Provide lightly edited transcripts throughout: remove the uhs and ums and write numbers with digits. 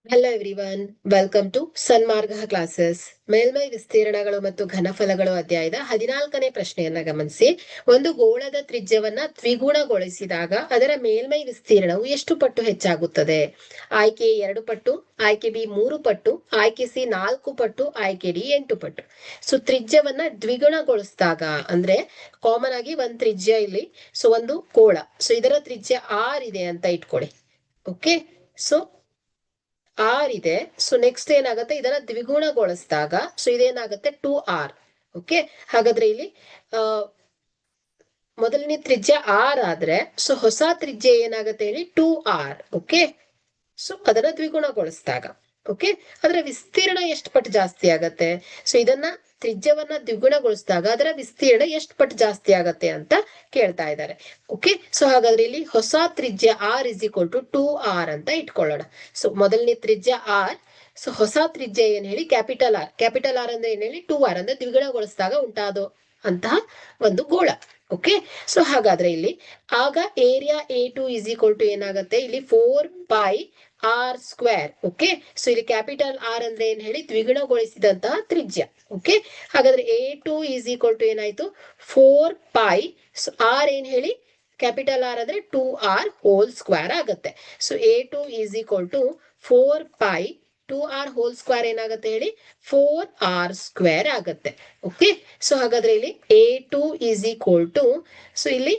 Hello everyone, welcome to Sanmarga classes. ಮೇಲ್ಮೈ ವಿಸ್ತೀರ್ಣಗಳು ಮತ್ತು ಘನಫಲಗಳು ಅಧ್ಯಾಯದ 14ನೇ ಪ್ರಶ್ನೆಯನ್ನ ಗಮನಿಸಿ. ಒಂದು ಗೋಳದ ತ್ರಿಜ್ಯವನ್ನ ದ್ವಿಗುಣಗೊಳಿಸಿದಾಗ ಅದರ ಮೇಲ್ಮೈ ವಿಸ್ತೀರ್ಣವು ಎಷ್ಟು ಪಟ್ಟು ಹೆಚ್ಚಾಗುತ್ತದೆ? ಆಯ್ಕೆ 2 ಪಟ್ಟು, ಆಯ್ಕೆ ಬಿ 3 ಪಟ್ಟು, ಆಯ್ಕೆ ಸಿ 4 ಪಟ್ಟು, ಆಯ್ಕೆ ಡಿ 8 ಪಟ್ಟು. ಸೊ ತ್ರಿಜ್ಯವನ್ನ ದ್ವಿಗುಣಗೊಳಿಸಿದಾಗ ಅಂದ್ರೆ ಕಾಮನ್ ಆಗಿ ಒಂದ್ ತ್ರಿಜ್ಯ ಇಲ್ಲಿ, ಸೊ ಒಂದು ಗೋಳ, ಸೊ ಇದರ ತ್ರಿಜ್ಯ r ಇದೆ ಅಂತ ಇಟ್ಕೊಳ್ಳಿ. ಓಕೆ, ಸೊ ಆರ್ ಇದೆ. ಸೊ ನೆಕ್ಸ್ಟ್ ಏನಾಗುತ್ತೆ, ಇದನ್ನ ದ್ವಿಗುಣಗೊಳಿಸಿದಾಗ ಸೊ ಇದೇನಾಗುತ್ತೆ 2r. ಓಕೆ, ಹಾಗಾದ್ರೆ ಇಲ್ಲಿ ಮೊದಲನೇ ತ್ರಿಜ್ಯ r ಆದ್ರೆ ಸೊ ಹೊಸ ತ್ರಿಜ್ಯ ಏನಾಗುತ್ತೆ ಹೇಳಿ 2r. ಓಕೆ, ಸೊ ಅದನ್ನ ದ್ವಿಗುಣಗೊಳಿಸಿದಾಗ ಓಕೆ, ಅದರ ವಿಸ್ತೀರ್ಣ ಎಷ್ಟು ಪಟ್ಟು ಜಾಸ್ತಿ ಆಗತ್ತೆ? ಸೊ ಇದನ್ನ ತ್ರಿಜ್ಯವನ್ನ ದ್ವಿಗುಣಗೊಳಿಸಿದಾಗ ಅದರ ವಿಸ್ತೀರ್ಣ ಎಷ್ಟು ಪಟ್ಟು ಜಾಸ್ತಿ ಆಗತ್ತೆ ಅಂತ ಕೇಳ್ತಾ ಇದ್ದಾರೆ. ಓಕೆ, ಸೊ ಹಾಗಾದ್ರೆ ಇಲ್ಲಿ ಹೊಸ ತ್ರಿಜ್ಯ r is equal to 2r ಅಂತ ಇಟ್ಕೊಳ್ಳೋಣ. ಸೊ ಮೊದಲನೇ ತ್ರಿಜ್ಯ r, ಸೊ ಹೊಸ ತ್ರಿಜ್ಯ ಏನ್ ಹೇಳಿ ಕ್ಯಾಪಿಟಲ್ ಆರ್. ಕ್ಯಾಪಿಟಲ್ ಆರ್ ಅಂದ್ರೆ ಏನ್ ಹೇಳಿ 2r ಅಂದ್ರೆ ದ್ವಿಗುಣಗೊಳಿಸಿದಾಗ ಉಂಟಾದೋ ಅಂತಹ ಒಂದು ಗೋಳ. ಓಕೆ, ಸೊ ಹಾಗಾದ್ರೆ ಇಲ್ಲಿ ಆಗ area A2 is equal to ಏನಾಗುತ್ತೆ ಇಲ್ಲಿ 4πr². ಓಕೆ, ಸೊ ಇಲ್ಲಿ ಕ್ಯಾಪಿಟಲ್ ಆರ್ ಅಂದ್ರೆ ಏನ್ ಹೇಳಿ ದ್ವಿಗುಣಗೊಳಿಸಿದಂತಹ ತ್ರಿಜ್ಯ. ಓಕೆ, ಹಾಗಾದ್ರೆ A2 ಇಸ್ ಈಕ್ವಲ್ ಟು ಏನಾಯ್ತು 4π, ಸೊ ಆರ್ ಏನ್ ಹೇಳಿ ಕ್ಯಾಪಿಟಲ್ ಆರ್ ಅಂದ್ರೆ 2r² ಆಗತ್ತೆ. So A2 is equal to 4π 2r² ಏನಾಗುತ್ತೆ ಹೇಳಿ 4r² ಆಗತ್ತೆ. ಓಕೆ, ಸೊ ಹಾಗಾದ್ರೆ ಇಲ್ಲಿ A2 is equal to, so ಇಲ್ಲಿ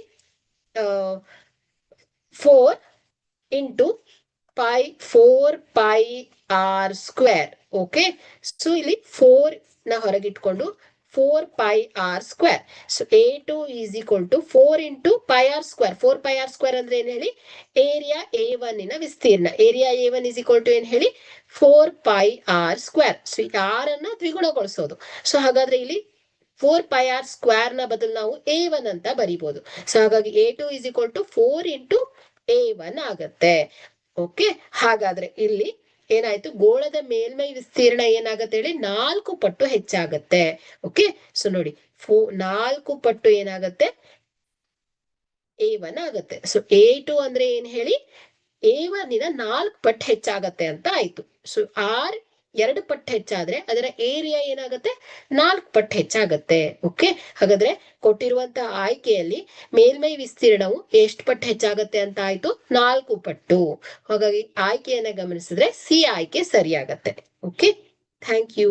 4 ಇಂಟು 4πr². ಓಕೆ, ಸೊ ಇಲ್ಲಿ 4 ನ ಹೊರಗಿಟ್ಕೊಂಡು 4πr². So A2 is equal to 4 into πr². 4πr² ಅಂದ್ರೆ ಏನ್ ಹೇಳಿ ಏರಿಯಾ A1 ನ ವಿಸ್ತೀರ್ಣ. Area A1 is equal to ಏನ್ ಹೇಳಿ 4πr². ಸೊ ಆರ್ ಅನ್ನ ದ್ವಿಗುಣಗೊಳಿಸೋದು. ಸೊ ಹಾಗಾದ್ರೆ ಇಲ್ಲಿ 4πr² ನ ಬದಲು ನಾವು A1 ಅಂತ ಬರಿಬಹುದು. ಸೊ ಹಾಗಾಗಿ A2 is equal to 4 into A1 ಆಗತ್ತೆ. ಓಕೆ, ಹಾಗಾದ್ರೆ ಇಲ್ಲಿ ಏನಾಯ್ತು, ಗೋಳದ ಮೇಲ್ಮೈ ವಿಸ್ತೀರ್ಣ ಏನಾಗತ್ತೆ ಹೇಳಿ 4 ಪಟ್ಟು ಹೆಚ್ಚಾಗತ್ತೆ. ಓಕೆ, ಸೊ ನೋಡಿ 4 ಪಟ್ಟು ಏನಾಗತ್ತೆ A1 ಆಗತ್ತೆ. ಸೊ A2 ಅಂದ್ರೆ ಏನ್ ಹೇಳಿ A1 ನ 4 ಪಟ್ಟು ಹೆಚ್ಚಾಗತ್ತೆ ಅಂತ ಆಯ್ತು. ಸೊ ಆರ್ 2 ಪಟ್ಟು ಹೆಚ್ಚಾದ್ರೆ ಅದರ ಏರಿಯಾ ಏನಾಗತ್ತೆ 4 ಪಟ್ಟು ಹೆಚ್ಚಾಗತ್ತೆ. ಓಕೆ, ಹಾಗಾದ್ರೆ ಕೊಟ್ಟಿರುವಂತಹ ಆಯ್ಕೆಯಲ್ಲಿ ಮೇಲ್ಮೈ ವಿಸ್ತೀರ್ಣವು ಎಷ್ಟು ಪಟ್ಟು ಹೆಚ್ಚಾಗತ್ತೆ ಅಂತ ಆಯ್ತು 4 ಪಟ್ಟು. ಹಾಗಾಗಿ ಆಯ್ಕೆಯನ್ನ ಗಮನಿಸಿದ್ರೆ ಸಿ ಆಯ್ಕೆ ಸರಿಯಾಗತ್ತೆ. Okay, thank you.